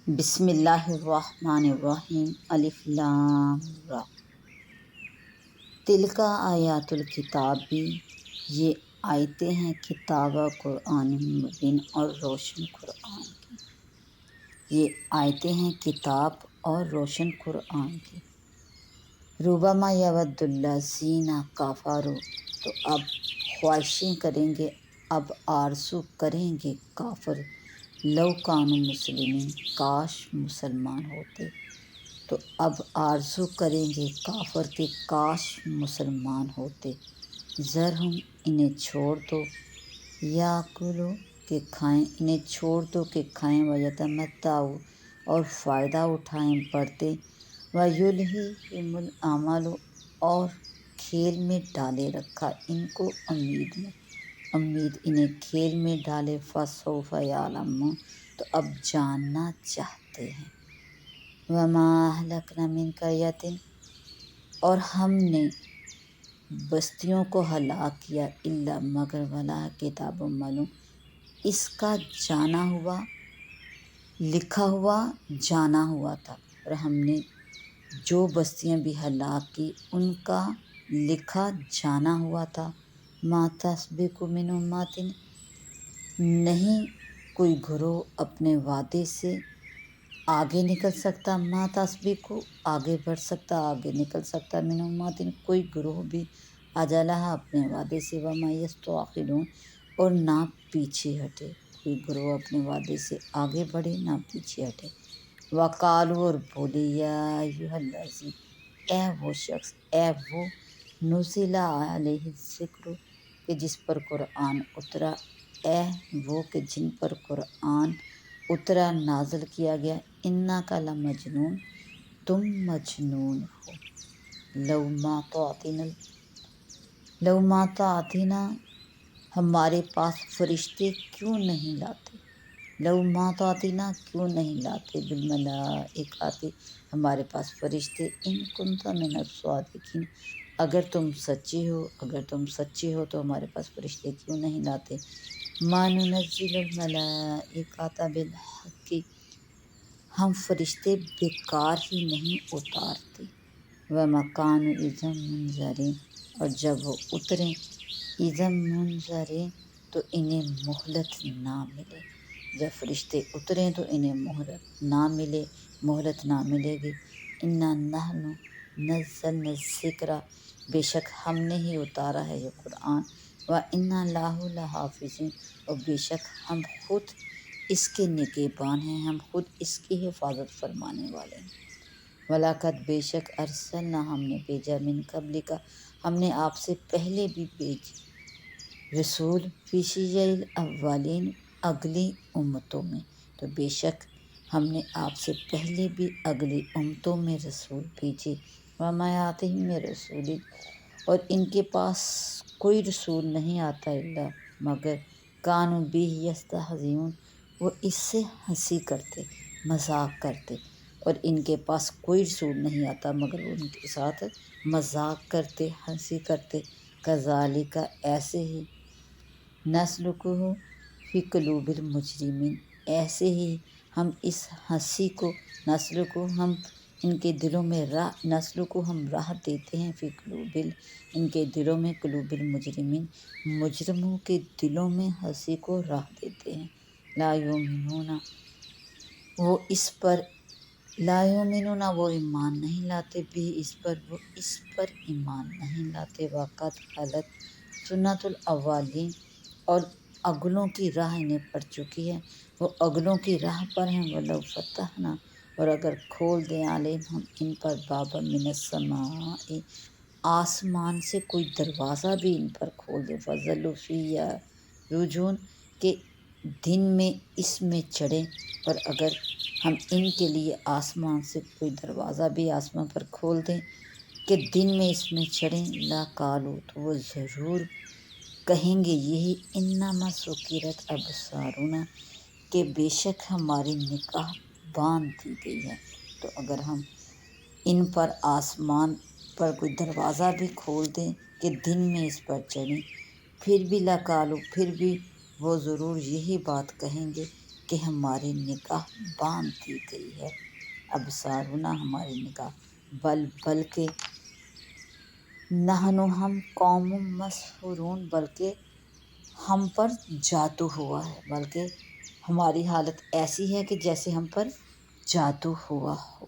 بسم اللہ الرحمن الرحیم الف لام را تلک آیات الکتاب بھی، یہ آیتیں ہیں کتاب قرآن مبین اور روشن قرآن کی۔ یہ آیتیں ہیں کتاب اور روشن قرآن کی۔ ربما یود الذین کفروا، تو اب خواہشیں کریں گے، اب آرزو کریں گے کافر، لو کانوا مسلمین، کاش مسلمان ہوتے۔ تو اب آرزو کریں گے کافر کہ کاش مسلمان ہوتے۔ ذرہم، انہیں چھوڑ دو، یاکلوا، کہ کھائیں، انہیں چھوڑ دو کہ کھائیں، ویتمتعوا، اور فائدہ اٹھائیں بڑھتے، ویلہہم الامل، اور کھیل میں ڈالے رکھا ان کو امید انہیں کھیل میں ڈالے، فسوف یعلمون، تو اب جاننا چاہتے ہیں۔ وما اہلکنا من قریۃ، اور ہم نے بستیوں کو ہلاک کیا، الا مگر ولہا کتاب معلوم، اس کا جانا ہوا، لکھا ہوا جانا ہوا تھا۔ اور ہم نے جو بستیاں بھی ہلاک کی ان کا لکھا جانا ہوا تھا۔ ما تسبق من امۃ، نہیں کوئی گروہ اپنے وعدے سے آگے نکل سکتا، ما تسبق، آگے بڑھ سکتا، آگے نکل سکتا، من امۃ، کوئی گروہ بھی، اجلہا، اپنے وعدے سے، وما یستأخرون، اور نہ پیچھے ہٹے، کوئی گروہ اپنے وعدے سے آگے بڑھے نہ پیچھے ہٹے۔ وقالوا، اور بولے، یا ایھا الذی، اے وہ شخص، اے وہ، نزل علیہ الذکر، کہ جس پر قرآن اترا، اے وہ کہ جن پر قرآن اترا، نازل کیا گیا، انک لمجنون، تم مجنون ہو۔ لو ما تعطینا، ہمارے پاس فرشتے کیوں نہیں لاتے، لو ما تعطینا، کیوں نہیں لاتے، بالملائکۃ، ہمارے پاس فرشتے، ان کنت من الصادقین، اگر تم سچے ہو تو ہمارے پاس فرشتے کیوں نہیں لاتے۔ ما ننزل الملائکۃ بالحق، ہم فرشتے بیکار ہی نہیں اتارتے۔ وما کانوا اذا منظرین، اور جب وہ اتریں، اذا منظرین، تو انہیں مہلت نہ ملے، جب فرشتے اتریں تو انہیں مہلت نہ ملے گی۔ انا نحن نزلنا الذکر، بے شک ہم نے ہی اتارا ہے یہ قرآن، وانا لہ لحافظون، اور بے شک ہم خود اس کے نگہبان ہیں، ہم خود اس کی حفاظت فرمانے والے ہیں۔ وَلَقَدْ، بے شک، ارسلنا، ہم نے بھیجا، من قبلک، ہم نے آپ سے پہلے بھی بھیجے رسول، فی شیع الاولین، اگلی امتوں میں، تو بے شک ہم نے آپ سے پہلے بھی اگلی امتوں میں رسول بھیجے۔ وما یأتیہم من رسول، اور ان کے پاس کوئی رسول نہیں آتا الا مگر کانوا بہ یستہزئون، وہ اس سے ہنسی کرتے، مذاق کرتے، اور ان کے پاس کوئی رسول نہیں آتا مگر وہ ان کے ساتھ مذاق کرتے، ہنسی کرتے۔ کذالک، ایسے ہی، نسلکہ فی قلوب المجرمین، ایسے ہی ہم اس ہنسی کو، نسل کو ہم ان کے دلوں میں نسل کو ہم راہ دیتے ہیں، فی قلوب، ان کے دلوں میں، قلوب المجرمین، مجرموں کے دلوں میں ہنسی کو راہ دیتے ہیں۔ لا یؤمنون، وہ اس پر، لا یؤمنون، وہ ایمان نہیں لاتے، بھی اس پر، وہ اس پر ایمان نہیں لاتے۔ وقد خلت سنت الاولین، اور اگلوں کی راہ انہیں پڑ چکی ہے، وہ اگلوں کی راہ پر ہیں۔ ولو فتحنا، اور اگر کھول دیں، علیہم، ہم ان پر، بابا من السماء، آسمان سے کوئی دروازہ بھی ان پر کھول دیں، فظلوا فیہ یعرجون، کہ دن میں اس میں چڑھیں، اور اگر ہم ان کے لیے آسمان سے کوئی دروازہ بھی آسمان پر کھول دیں کہ دن میں اس میں چڑھیں، لقالوا، تو وہ ضرور کہیں گے یہی، انما سکرت ابصارنا، کہ بے شک ہماری نگاہ باندھ دی گئی ہے۔ تو اگر ہم ان پر آسمان پر کوئی دروازہ بھی کھول دیں کہ دن میں اس پر چڑھیں، پھر بھی لقالوا، پھر بھی وہ ضرور یہی بات کہیں گے، کہ ہماری نگاہ باندھ دی گئی ہے، ابصارنا ہماری نگاہ، بلکہ نحن ہم قوم مسحورون، بلکہ ہم پر جادو ہوا ہے، بلکہ ہماری حالت ایسی ہے کہ جیسے ہم پر جادو ہوا ہو۔